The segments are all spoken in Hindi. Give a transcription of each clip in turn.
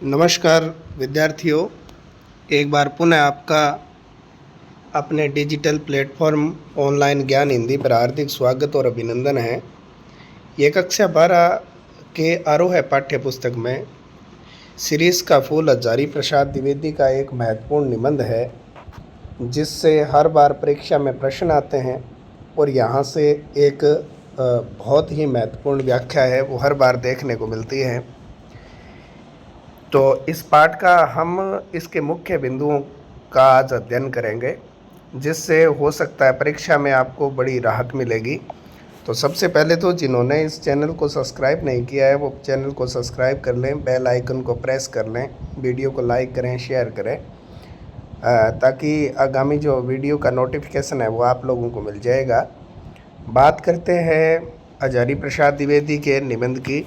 नमस्कार विद्यार्थियों, एक बार पुनः आपका अपने डिजिटल प्लेटफॉर्म ऑनलाइन ज्ञान हिंदी पर हार्दिक स्वागत और अभिनंदन है। ये कक्षा 12 के आरोह पाठ्य पुस्तक में शिरीष का फूल हजारी प्रसाद द्विवेदी का एक महत्वपूर्ण निबंध है, जिससे हर बार परीक्षा में प्रश्न आते हैं और यहाँ से एक बहुत ही महत्वपूर्ण व्याख्या है वो हर बार देखने को मिलती है। तो इस पाठ का हम इसके मुख्य बिंदुओं का आज अध्ययन करेंगे, जिससे हो सकता है परीक्षा में आपको बड़ी राहत मिलेगी। तो सबसे पहले तो जिन्होंने इस चैनल को सब्सक्राइब नहीं किया है वो चैनल को सब्सक्राइब कर लें, बेल आइकन को प्रेस कर लें, वीडियो को लाइक करें, शेयर करें, ताकि आगामी जो वीडियो का नोटिफिकेशन है वो आप लोगों को मिल जाएगा। बात करते हैं हजारी प्रसाद द्विवेदी के निबंध की।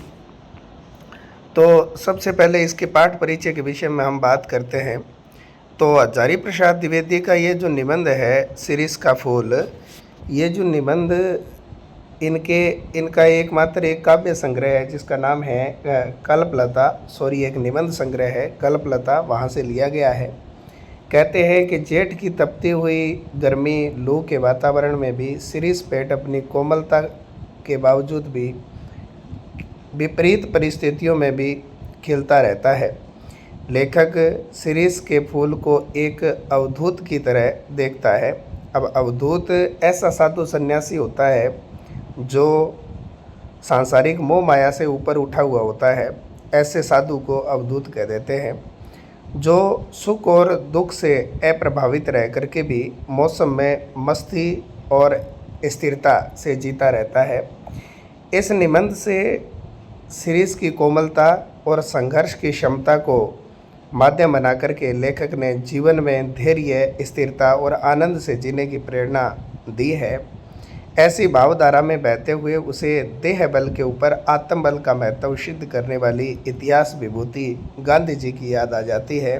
तो सबसे पहले इसके पाठ परिचय के विषय में हम बात करते हैं। तो हजारी प्रसाद द्विवेदी का ये जो निबंध है शिरीष का फूल, ये जो निबंध इनका एकमात्र एक काव्य संग्रह है जिसका नाम है कल्पलता। एक निबंध संग्रह है कल्पलता, वहाँ से लिया गया है। कहते हैं कि जेठ की तपती हुई गर्मी लू के वातावरण में भी शिरीष पेट अपनी कोमलता के बावजूद भी विपरीत परिस्थितियों में भी खिलता रहता है। लेखक शिरीष के फूल को एक अवधूत की तरह देखता है। अब अवधूत ऐसा साधु सन्यासी होता है जो सांसारिक मोह माया से ऊपर उठा हुआ होता है। ऐसे साधु को अवधूत कह देते हैं, जो सुख और दुख से अप्रभावित रह करके भी मौसम में मस्ती और स्थिरता से जीता रहता है। इस निबंध से शिरीष की कोमलता और संघर्ष की क्षमता को माध्यम बना करके लेखक ने जीवन में धैर्य, स्थिरता और आनंद से जीने की प्रेरणा दी है। ऐसी भावधारा में बहते हुए उसे देह बल के ऊपर आत्मबल का महत्व सिद्ध करने वाली इतिहास विभूति गांधी जी की याद आ जाती है।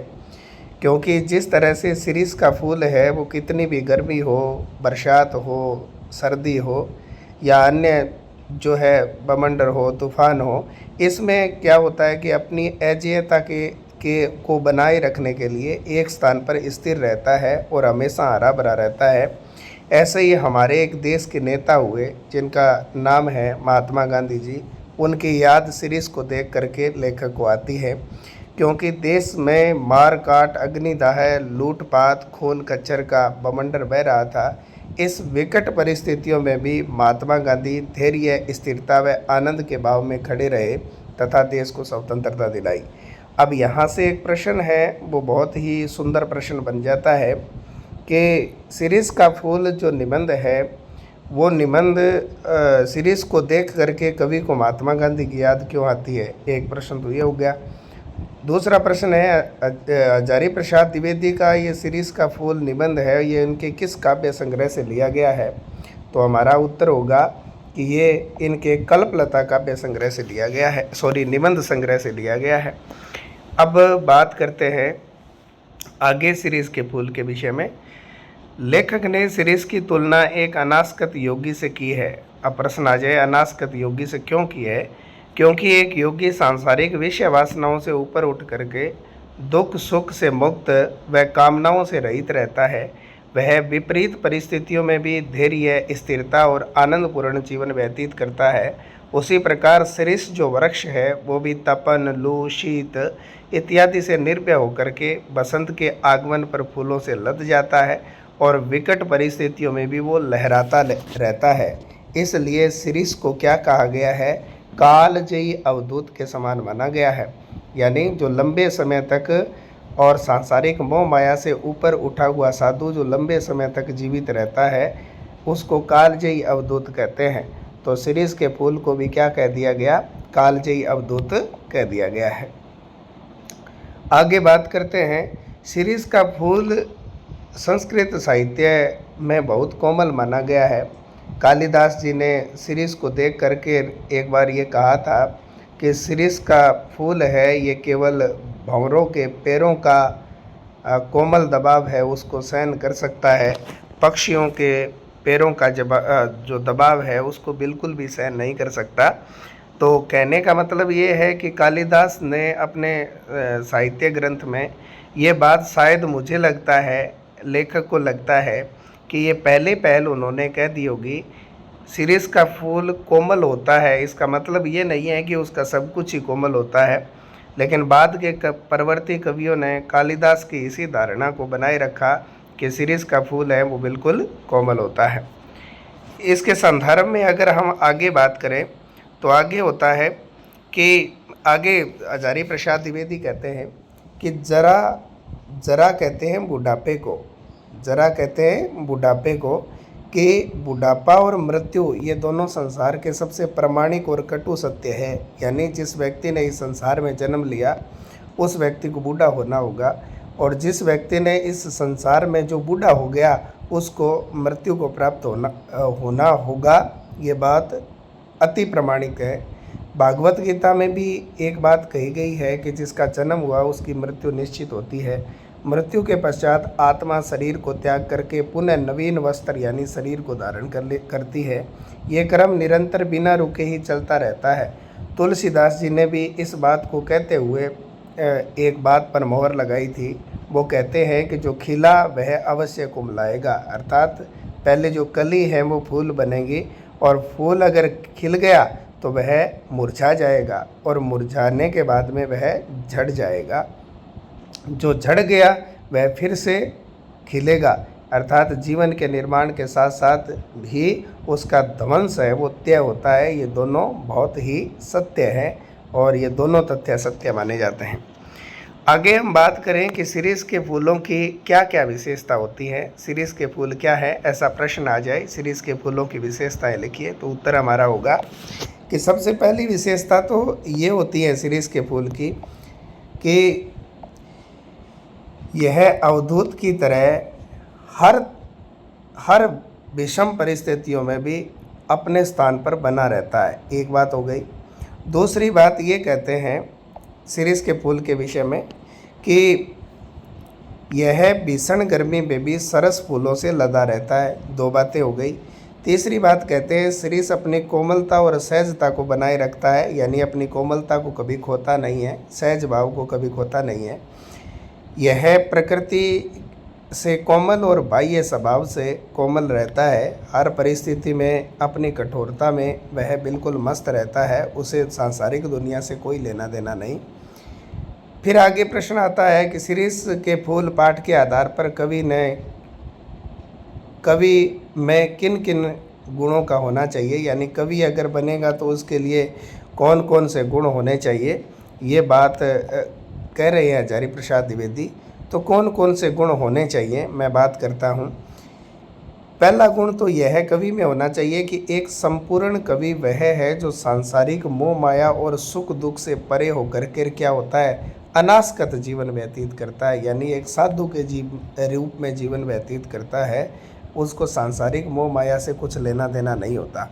क्योंकि जिस तरह से शिरीष का फूल है वो कितनी भी गर्मी हो, बरसात हो, सर्दी हो या अन्य जो है बमंडर हो, तूफान हो, इसमें क्या होता है कि अपनी अजेयता को बनाए रखने के लिए एक स्थान पर स्थिर रहता है और हमेशा हरा भरा रहता है। ऐसे ही हमारे एक देश के नेता हुए जिनका नाम है महात्मा गांधी जी, उनकी याद शिरीष को देख करके लेखक को आती है। क्योंकि देश में मार काट, अग्निदाह, लूटपाट, खून कच्चर का बमंडर बह रहा था। इस विकट परिस्थितियों में भी महात्मा गांधी धैर्य, स्थिरता व आनंद के भाव में खड़े रहे तथा देश को स्वतंत्रता दिलाई। अब यहाँ से एक प्रश्न है, वो बहुत ही सुंदर प्रश्न बन जाता है कि शिरीष का फूल जो निबंध है वो निबंध शिरीष को देख करके कवि को महात्मा गांधी की याद क्यों आती है। एक प्रश्न तो ये हो गया। दूसरा प्रश्न है हजारी प्रसाद द्विवेदी का ये शिरीष का फूल निबंध है, ये इनके किस काव्य संग्रह से लिया गया है। तो हमारा उत्तर होगा कि ये इनके कल्पलता काव्य संग्रह से लिया गया है, निबंध संग्रह से लिया गया है। अब बात करते हैं आगे शिरीष के फूल के विषय में। लेखक ने शिरीष की तुलना एक अनासक्त योगी से की है। अब प्रश्न आ जाए, अनासक्त योगी से क्यों की है। क्योंकि एक योगी सांसारिक विषय वासनाओं से ऊपर उठ करके दुख सुख से मुक्त व कामनाओं से रहित रहता है। वह विपरीत परिस्थितियों में भी धैर्य, स्थिरता और आनंदपूर्ण जीवन व्यतीत करता है। उसी प्रकार शिरीष जो वृक्ष है वो भी तपन, लू, शीत इत्यादि से निर्भय होकर के बसंत के आगमन पर फूलों से लद जाता है और विकट परिस्थितियों में भी वो लहराता रहता है। इसलिए शिरीष को क्या कहा गया है, कालजयी अवधूत के समान माना गया है। यानी जो लंबे समय तक और सांसारिक मोह माया से ऊपर उठा हुआ साधु जो लंबे समय तक जीवित रहता है उसको कालजयी अवधूत कहते हैं। तो शिरीष के फूल को भी क्या कह दिया गया, कालजयी अवधूत कह दिया गया है। आगे बात करते हैं, शिरीष का फूल संस्कृत साहित्य में बहुत कोमल माना गया है। कालिदास जी ने शिरीष को देख करके एक बार ये कहा था कि शिरीष का फूल है ये केवल भंवरों के पैरों का कोमल दबाव है उसको सहन कर सकता है, पक्षियों के पैरों का जो दबाव है उसको बिल्कुल भी सहन नहीं कर सकता। तो कहने का मतलब ये है कि कालिदास ने अपने साहित्य ग्रंथ में ये बात, शायद मुझे लगता है, लेखक को लगता है कि ये पहले पहल उन्होंने कह दी होगी। शिरीष का फूल कोमल होता है, इसका मतलब ये नहीं है कि उसका सब कुछ ही कोमल होता है, लेकिन बाद के परवर्ती कवियों ने कालिदास की इसी धारणा को बनाए रखा कि शिरीष का फूल है वो बिल्कुल कोमल होता है। इसके संदर्भ में अगर हम आगे बात करें तो आगे होता है कि आगे हजारी प्रसाद द्विवेदी कहते हैं कि जरा जरा कहते हैं बुढ़ापे को, जरा कहते हैं बुढ़ापे को कि बुढ़ापा और मृत्यु ये दोनों संसार के सबसे प्रामाणिक और कटु सत्य है। यानी जिस व्यक्ति ने इस संसार में जन्म लिया उस व्यक्ति को बूढ़ा होना होगा, और जिस व्यक्ति ने इस संसार में जो बूढ़ा हो गया उसको मृत्यु को प्राप्त होना होगा। ये बात अति प्रामाणिक है। भागवत गीता में भी एक बात कही गई है कि जिसका जन्म हुआ उसकी मृत्यु निश्चित होती है। मृत्यु के पश्चात आत्मा शरीर को त्याग करके पुनः नवीन वस्त्र यानी शरीर को धारण करती है। ये क्रम निरंतर बिना रुके ही चलता रहता है। तुलसीदास जी ने भी इस बात को कहते हुए एक बात पर मोहर लगाई थी। वो कहते हैं कि जो खिला वह अवश्य कुमलाएगा, अर्थात पहले जो कली है वो फूल बनेगी, और फूल अगर खिल गया तो वह मुरझा जाएगा, और मुरझाने के बाद में वह झड़ जाएगा। जो झड़ गया वह फिर से खिलेगा, अर्थात जीवन के निर्माण के साथ साथ भी उसका ध्वंस है वो तय होता है। ये दोनों बहुत ही सत्य हैं और ये दोनों तथ्य सत्य माने जाते हैं। आगे हम बात करें कि शिरीष के फूलों की क्या क्या विशेषता होती है। शिरीष के फूल क्या है, ऐसा प्रश्न आ जाए, शिरीष के फूलों की विशेषताएं लिखिए, तो उत्तर हमारा होगा कि सबसे पहली विशेषता तो ये होती है शिरीष के फूल की कि यह अवधूत की तरह हर विषम परिस्थितियों में भी अपने स्थान पर बना रहता है। एक बात हो गई। दूसरी बात ये कहते हैं शिरीष के फूल के विषय में कि यह भीषण गर्मी में भी सरस फूलों से लदा रहता है। दो बातें हो गई। तीसरी बात कहते हैं शिरीष अपनी कोमलता और सहजता को बनाए रखता है, यानी अपनी कोमलता को कभी खोता नहीं है, सहज भाव को कभी खोता नहीं है। यह प्रकृति से कोमल और बाह्य स्वभाव से कोमल रहता है। हर परिस्थिति में अपनी कठोरता में वह बिल्कुल मस्त रहता है, उसे सांसारिक दुनिया से कोई लेना देना नहीं। फिर आगे प्रश्न आता है कि शिरीष के फूल पाठ के आधार पर कवि में किन किन गुणों का होना चाहिए, यानी कवि अगर बनेगा तो उसके लिए कौन कौन से गुण होने चाहिए, ये बात कह रहे हैं हजारी प्रसाद द्विवेदी। तो कौन कौन से गुण होने चाहिए मैं बात करता हूँ। पहला गुण तो यह कवि में होना चाहिए कि एक संपूर्ण कवि वह है जो सांसारिक मोह माया और सुख दुख से परे होकर के क्या होता है, अनासक्त जीवन व्यतीत करता है, यानी एक साधु के रूप में जीवन व्यतीत करता है। उसको सांसारिक मोह माया से कुछ लेना देना नहीं होता।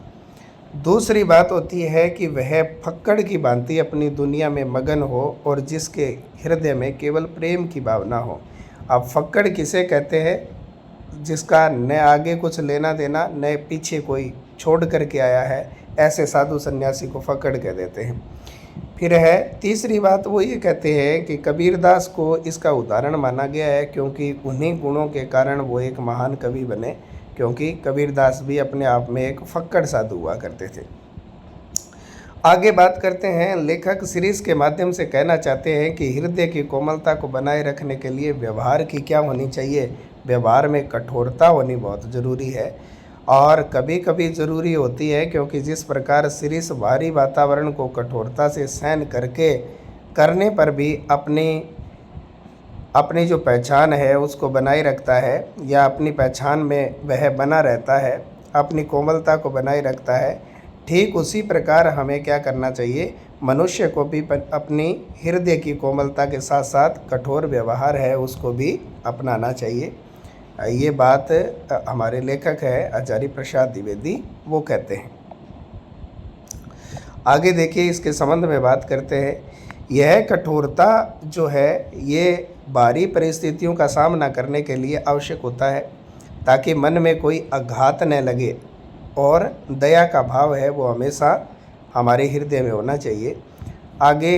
दूसरी बात होती है कि वह फक्कड़ की भांति अपनी दुनिया में मगन हो और जिसके हृदय में केवल प्रेम की भावना हो। अब फक्कड़ किसे कहते हैं, जिसका न आगे कुछ लेना देना न पीछे कोई छोड़ करके आया है, ऐसे साधु सन्यासी को फक्कड़ कह देते हैं। फिर है तीसरी बात, वो ये कहते हैं कि कबीरदास को इसका उदाहरण माना गया है, क्योंकि उन्हीं गुणों के कारण वो एक महान कवि बने, क्योंकि कबीरदास भी अपने आप में एक फक्कड़ साधु हुआ करते थे। आगे बात करते हैं, लेखक शिरीष के माध्यम से कहना चाहते हैं कि हृदय की कोमलता को बनाए रखने के लिए व्यवहार की क्या होनी चाहिए, व्यवहार में कठोरता होनी बहुत ज़रूरी है, और कभी कभी ज़रूरी होती है, क्योंकि जिस प्रकार शिरीष भारी वातावरण को कठोरता से सहन करने पर भी अपनी जो पहचान है उसको बनाए रखता है, या अपनी पहचान में वह बना रहता है, अपनी कोमलता को बनाए रखता है। ठीक उसी प्रकार हमें क्या करना चाहिए, मनुष्य को भी अपनी हृदय की कोमलता के साथ साथ कठोर व्यवहार है उसको भी अपनाना चाहिए। ये बात हमारे लेखक है हजारी प्रसाद द्विवेदी, वो कहते हैं। आगे देखिए, इसके संबंध में बात करते हैं। यह कठोरता जो है ये भारी परिस्थितियों का सामना करने के लिए आवश्यक होता है, ताकि मन में कोई आघात न लगे, और दया का भाव है वो हमेशा हमारे हृदय में होना चाहिए। आगे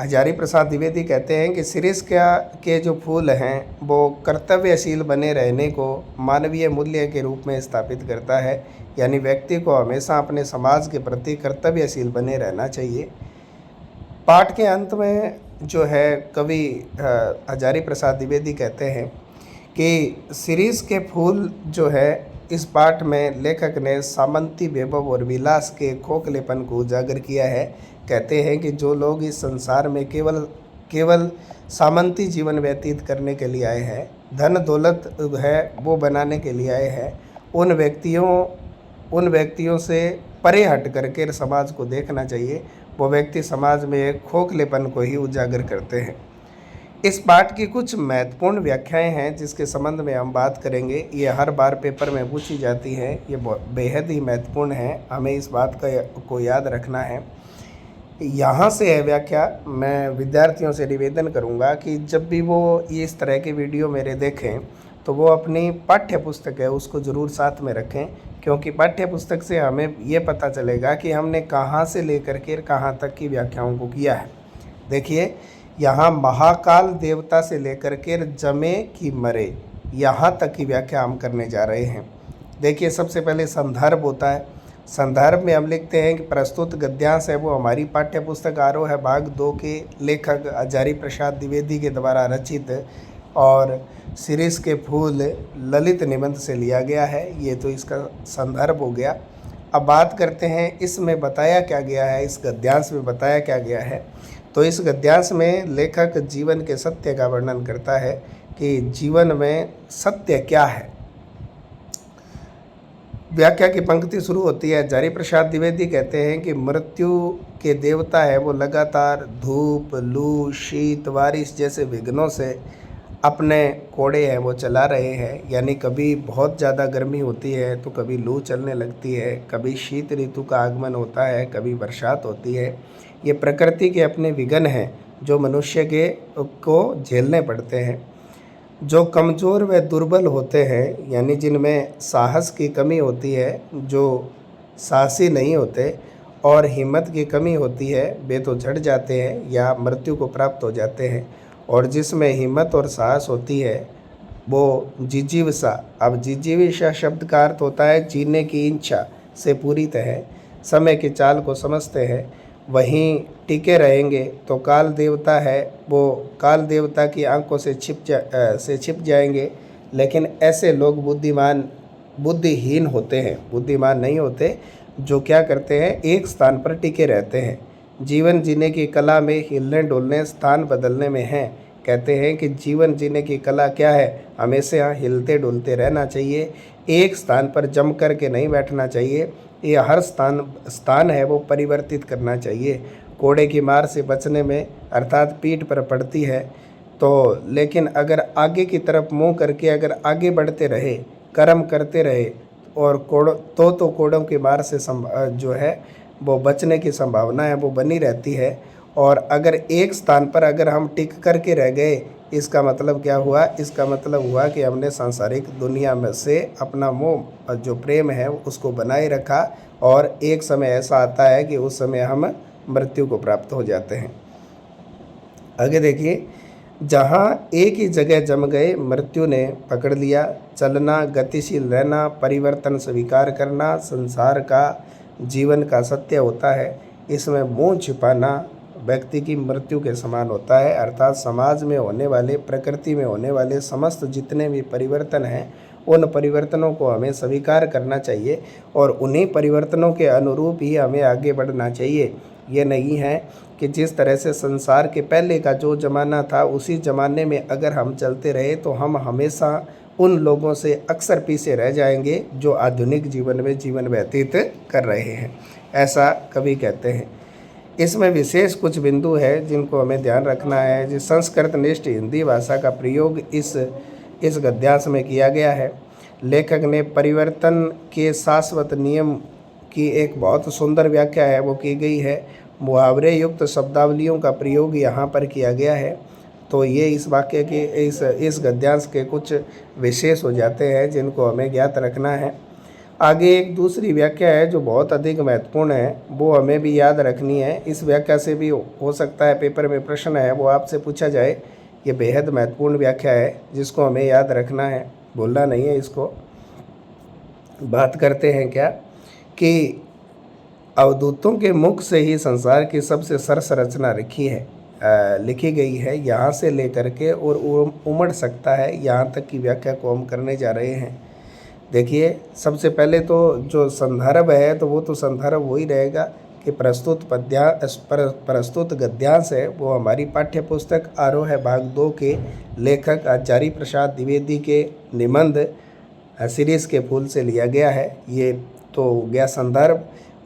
हजारी प्रसाद द्विवेदी कहते हैं कि शीर्ष के जो फूल हैं वो कर्तव्यशील बने रहने को मानवीय मूल्य के रूप में स्थापित करता है, यानी व्यक्ति को हमेशा अपने समाज के प्रति कर्तव्यशील बने रहना चाहिए। पाठ के अंत में जो है कवि हजारी प्रसाद द्विवेदी कहते हैं कि शीर्ष के फूल जो है, इस पाठ में लेखक ने सामंती वैभव और विलास के खोखलेपन को उजागर किया है। कहते हैं कि जो लोग इस संसार में केवल सामंती जीवन व्यतीत करने के लिए आए हैं, धन दौलत है वो बनाने के लिए आए हैं, उन व्यक्तियों से परे हट करके समाज को देखना चाहिए। वो व्यक्ति समाज में एक खोखलेपन को ही उजागर करते हैं। इस पाठ की कुछ महत्वपूर्ण व्याख्याएं हैं जिसके संबंध में हम बात करेंगे। ये हर बार पेपर में पूछी जाती हैं, ये बेहद ही महत्वपूर्ण है, हमें इस बात को याद रखना है। यहाँ से है व्याख्या। मैं विद्यार्थियों से निवेदन करूँगा कि जब भी वो इस तरह के वीडियो मेरे देखें तो वो अपनी पाठ्य पुस्तक है उसको ज़रूर साथ में रखें, क्योंकि पाठ्य पुस्तक से हमें ये पता चलेगा कि हमने कहाँ से लेकर के कहाँ तक की व्याख्याओं को किया है। देखिए, यहाँ महाकाल देवता से लेकर के जमे कि मरे यहाँ तक की व्याख्या हम करने जा रहे हैं। देखिए, सबसे पहले संदर्भ होता है। संदर्भ में हम लिखते हैं कि प्रस्तुत गद्यांश है वो हमारी पाठ्य पुस्तक आरोह है भाग 2 के लेखक हजारी प्रसाद द्विवेदी के द्वारा रचित और शीर्ष के फूल ललित निबंध से लिया गया है। ये तो इसका संदर्भ हो गया। अब बात करते हैं इसमें बताया क्या गया है, इस गद्यांश में बताया क्या गया है। तो इस गद्यांश में लेखक जीवन के सत्य का वर्णन करता है कि जीवन में सत्य क्या है। व्याख्या की पंक्ति शुरू होती है। हजारी प्रसाद द्विवेदी कहते हैं कि मृत्यु के देवता है वो लगातार धूप, लू, शीत, बारिश जैसे विघ्नों से अपने कोड़े हैं वो चला रहे हैं। यानी कभी बहुत ज़्यादा गर्मी होती है तो कभी लू चलने लगती है, कभी शीत ऋतु का आगमन होता है, कभी बरसात होती है। ये प्रकृति के अपने विघ्न हैं जो मनुष्य को झेलने पड़ते हैं। जो कमज़ोर व दुर्बल होते हैं, यानी जिनमें साहस की कमी होती है, जो साहसी नहीं होते और हिम्मत की कमी होती है, वे तो झड़ जाते हैं या मृत्यु को प्राप्त हो जाते हैं। और जिसमें हिम्मत और साहस होती है वो जिजीविषा। अब जिजीविषा शब्द का अर्थ होता है जीने की इच्छा से पूरी तरह समय की चाल को समझते हैं, वहीं टिके रहेंगे। तो काल देवता है वो काल देवता की आंखों से छिप जाएंगे। लेकिन ऐसे लोग बुद्धिहीन होते हैं, बुद्धिमान नहीं होते, जो क्या करते हैं, एक स्थान पर टिके रहते हैं। जीवन जीने की कला में हिलने डोलने, स्थान बदलने में है। कहते हैं कि जीवन जीने की कला क्या है, हमेशा हिलते डुलते रहना चाहिए, एक स्थान पर जम कर के नहीं बैठना चाहिए। ये हर स्थान है वो परिवर्तित करना चाहिए। कोड़े की मार से बचने में अर्थात पीठ पर पड़ती है तो, लेकिन अगर आगे की तरफ मुँह करके अगर आगे बढ़ते रहे, कर्म करते रहे और कोड़ों की मार से जो है वो बचने की संभावना है वो बनी रहती है। और अगर एक स्थान पर अगर हम टिक करके रह गए, इसका मतलब क्या हुआ, इसका मतलब हुआ कि हमने सांसारिक दुनिया में से अपना मोह जो प्रेम है उसको बनाए रखा और एक समय ऐसा आता है कि उस समय हम मृत्यु को प्राप्त हो जाते हैं। आगे देखिए, जहाँ एक ही जगह जम गए, मृत्यु ने पकड़ लिया। चलना, गतिशील रहना, परिवर्तन स्वीकार करना संसार का जीवन का सत्य होता है। इसमें मुँह छिपाना व्यक्ति की मृत्यु के समान होता है। अर्थात समाज में होने वाले, प्रकृति में होने वाले समस्त जितने भी परिवर्तन हैं, उन परिवर्तनों को हमें स्वीकार करना चाहिए और उन्हीं परिवर्तनों के अनुरूप ही हमें आगे बढ़ना चाहिए। ये नहीं है कि जिस तरह से संसार के पहले का जो ज़माना था उसी ज़माने में अगर हम चलते रहे तो हम हमेशा उन लोगों से अक्सर पीछे रह जाएंगे जो आधुनिक जीवन में जीवन व्यतीत कर रहे हैं, ऐसा कवि कहते हैं। इसमें विशेष कुछ बिंदु है जिनको हमें ध्यान रखना है। जिस संस्कृत निष्ठ हिंदी भाषा का प्रयोग इस गद्यांश में किया गया है। लेखक ने परिवर्तन के शाश्वत नियम की एक बहुत सुंदर व्याख्या है वो की गई है। मुहावरे युक्त शब्दावलियों का प्रयोग यहाँ पर किया गया है। तो ये इस वाक्य के इस गद्यांश के कुछ विशेष हो जाते हैं जिनको हमें ज्ञात रखना है। आगे एक दूसरी व्याख्या है जो बहुत अधिक महत्वपूर्ण है, वो हमें भी याद रखनी है। इस व्याख्या से भी हो सकता है पेपर में प्रश्न है वो आपसे पूछा जाए। ये बेहद महत्वपूर्ण व्याख्या है जिसको हमें याद रखना है, भूलना नहीं है इसको। बात करते हैं क्या कि अवधूतों के मुख से ही संसार की सबसे सरस रचना लिखी गई है, यहाँ से लेकर के और उमड़ सकता है यहाँ तक की व्याख्या को हम करने जा रहे हैं। देखिए, सबसे पहले तो जो संदर्भ है तो वो तो संदर्भ वही रहेगा कि प्रस्तुत गद्यांश है वो हमारी पाठ्य पुस्तक आरोह भाग 2 के लेखक आचार्य प्रसाद द्विवेदी के निबंध सीरीज के फूल से लिया गया है। ये तो हो गया संदर्भ।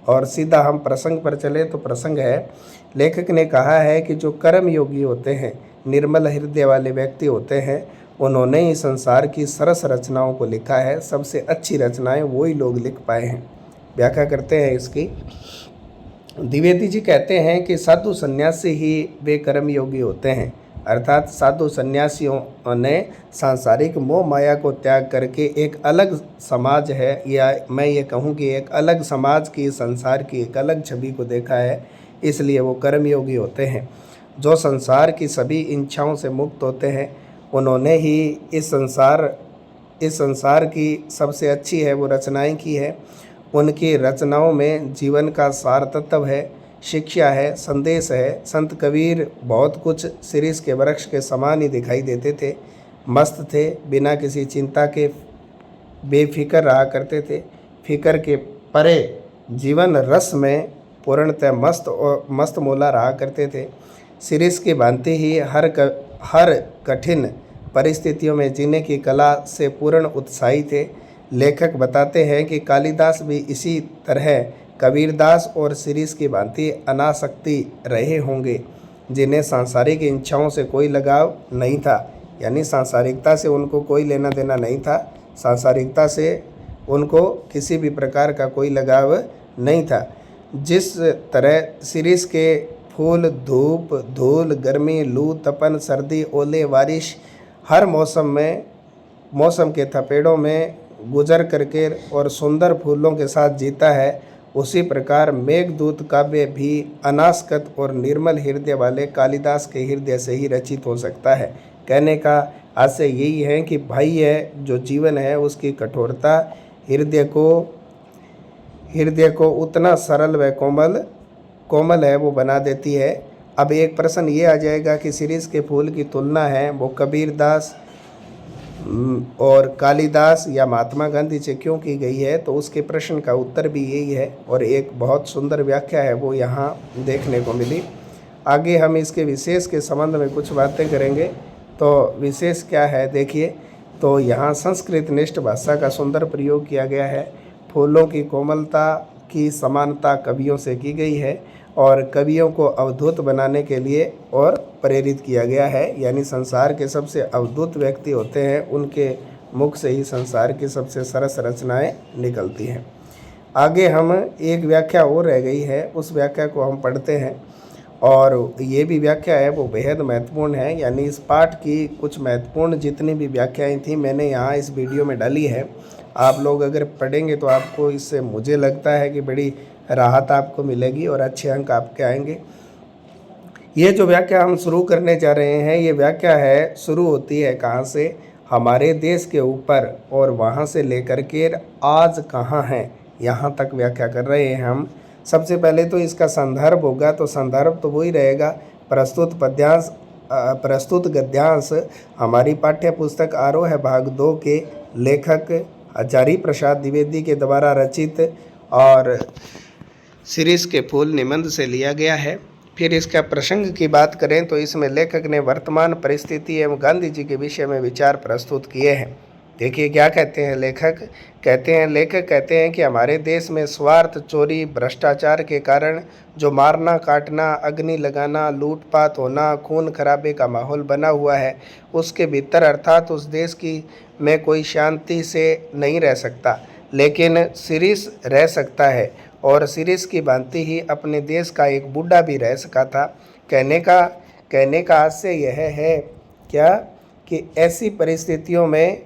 और सीधा हम प्रसंग पर चले तो प्रसंग है, लेखक ने कहा है कि जो कर्म योगी होते हैं, निर्मल हृदय वाले व्यक्ति होते हैं, उन्होंने ही संसार की सरस रचनाओं को लिखा है। सबसे अच्छी रचनाएं वही लोग लिख पाए हैं। व्याख्या करते हैं इसकी। द्विवेदी जी कहते हैं कि साधु सन्यासी ही वे कर्म योगी होते हैं, अर्थात साधु सन्यासियों ने सांसारिक मोह माया को त्याग करके एक अलग समाज है, या मैं ये कहूँ कि एक अलग समाज की, संसार की एक अलग छवि को देखा है, इसलिए वो कर्मयोगी होते हैं। जो संसार की सभी इच्छाओं से मुक्त होते हैं, उन्होंने ही इस संसार की सबसे अच्छी है वो रचनाएं की है। उनकी रचनाओं में जीवन का सार तत्व है, शिक्षा है, संदेश है। संत कबीर बहुत कुछ शिरीष के वृक्ष के समान ही दिखाई देते थे, मस्त थे, बिना किसी चिंता के बेफिक्र रहा करते थे। फिक्र के परे जीवन रस में पूर्णतः मस्त मोला रहा करते थे। शिरीष की भांति ही हर कठिन परिस्थितियों में जीने की कला से पूर्ण उत्साही थे। लेखक बताते हैं कि कालिदास भी इसी तरह कबीरदास और शिरीष की भांति अनासक्ति रहे होंगे, जिन्हें सांसारिक इच्छाओं से कोई लगाव नहीं था, यानी सांसारिकता से उनको कोई लेना देना नहीं था, सांसारिकता से उनको किसी भी प्रकार का कोई लगाव नहीं था। जिस तरह शिरीष के फूल धूप, धूल, गर्मी, लू, तपन, सर्दी, ओले, बारिश हर मौसम के थपेड़ों में गुजर करके और सुंदर फूलों के साथ जीता है, उसी प्रकार मेघदूत काव्य भी अनासक्त और निर्मल हृदय वाले कालिदास के हृदय से ही रचित हो सकता है। कहने का आशय यही है कि भाई है जो जीवन है उसकी कठोरता हृदय को उतना सरल व कोमल है वो बना देती है। अब एक प्रश्न ये आ जाएगा कि शिरीष के फूल की तुलना है वो कबीरदास और कालिदास या महात्मा गांधी से क्यों की गई है, तो उसके प्रश्न का उत्तर भी यही है और एक बहुत सुंदर व्याख्या है वो यहाँ देखने को मिली। आगे हम इसके विशेष के संबंध में कुछ बातें करेंगे। तो विशेष क्या है देखिए, तो यहाँ संस्कृत निष्ठ भाषा का सुंदर प्रयोग किया गया है। फूलों की कोमलता की समानता कवियों से की गई है और कवियों को अवधूत बनाने के लिए और प्रेरित किया गया है, यानी संसार के सबसे अवधूत व्यक्ति होते हैं, उनके मुख से ही संसार की सबसे सरस रचनाएं निकलती हैं। आगे हम एक व्याख्या और रह गई है, उस व्याख्या को हम पढ़ते हैं और ये भी व्याख्या है वो बेहद महत्वपूर्ण है, यानी इस पाठ की कुछ महत्वपूर्ण जितनी भी व्याख्याएं थी मैंने यहाँ इस वीडियो में डाली है। आप लोग अगर पढ़ेंगे तो आपको इससे मुझे लगता है कि बड़ी राहत आपको मिलेगी और अच्छे अंक आपके आएंगे। ये जो व्याख्या हम शुरू करने जा रहे हैं, ये व्याख्या है शुरू होती है कहाँ से, हमारे देश के ऊपर, और वहाँ से लेकर के आज कहाँ हैं यहाँ तक व्याख्या कर रहे हैं हम। सबसे पहले तो इसका संदर्भ होगा, तो संदर्भ तो वही रहेगा प्रस्तुत गद्यांश हमारी पाठ्य पुस्तक आरोह भाग 2 के लेखक आचार्य प्रसाद द्विवेदी के द्वारा रचित और शिरीष के फूल निबंध से लिया गया है। फिर इसका प्रसंग की बात करें तो इसमें लेखक ने वर्तमान परिस्थिति एवं गांधी जी के विषय में विचार प्रस्तुत किए हैं। देखिए क्या कहते हैं लेखक कहते हैं कि हमारे देश में स्वार्थ, चोरी, भ्रष्टाचार के कारण जो मारना, काटना, अग्नि लगाना, लूटपाट होना, खून खराबे का माहौल बना हुआ है, उसके भीतर अर्थात उस देश की में कोई शांति से नहीं रह सकता, लेकिन शिरीष रह सकता है और शिरीष की भांति ही अपने देश का एक बूढ़ा भी रह सका था। कहने का आशय यह है क्या कि ऐसी परिस्थितियों में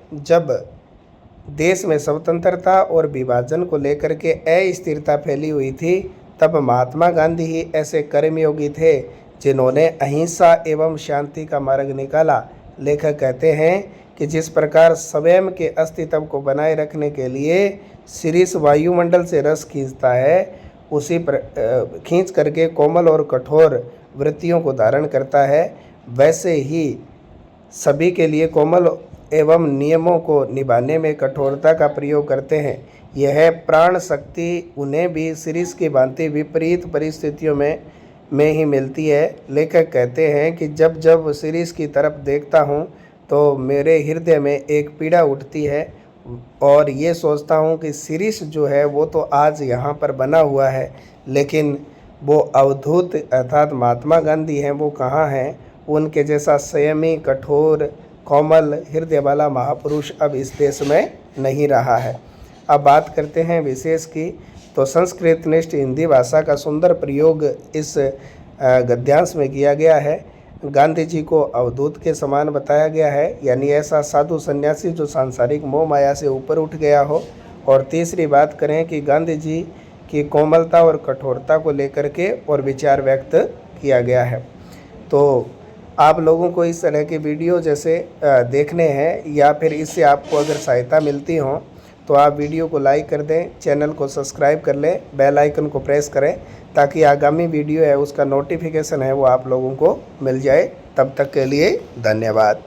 देश में स्वतंत्रता और विभाजन को लेकर के अस्थिरता फैली हुई थी, तब महात्मा गांधी ही ऐसे कर्मयोगी थे जिन्होंने अहिंसा एवं शांति का मार्ग निकाला। लेखक कहते हैं कि जिस प्रकार स्वयं के अस्तित्व को बनाए रखने के लिए शीर्ष वायुमंडल से रस खींचता है, उसी खींच करके कोमल और कठोर वृत्तियों को धारण करता है, वैसे ही सभी के लिए कोमल एवं नियमों को निभाने में कठोरता का प्रयोग करते हैं। यह प्राण शक्ति उन्हें भी शीर्ष की भांति विपरीत परिस्थितियों में ही मिलती है। लेखक कहते हैं कि जब जब शीर्ष की तरफ देखता हूँ तो मेरे हृदय में एक पीड़ा उठती है और ये सोचता हूँ कि शीर्ष जो है वो तो आज यहाँ पर बना हुआ है, लेकिन वो अवधूत अर्थात महात्मा गांधी हैं वो कहाँ हैं। उनके जैसा संयमी, कठोर, कोमल हृदय वाला महापुरुष अब इस देश में नहीं रहा है। अब बात करते हैं विशेष की, तो संस्कृतनिष्ठ हिंदी भाषा का सुंदर प्रयोग इस गद्यांश में किया गया है। गांधी जी को अवधूत के समान बताया गया है, यानी ऐसा साधु सन्यासी जो सांसारिक मोह माया से ऊपर उठ गया हो। और तीसरी बात करें कि गांधी जी की कोमलता और कठोरता को लेकर के और विचार व्यक्त किया गया है। तो आप लोगों को इस तरह के वीडियो जैसे देखने हैं या फिर इससे आपको अगर सहायता मिलती हो तो आप वीडियो को लाइक कर दें, चैनल को सब्सक्राइब कर लें, बेल आइकन को प्रेस करें ताकि आगामी वीडियो है उसका नोटिफिकेशन है वो आप लोगों को मिल जाए। तब तक के लिए धन्यवाद।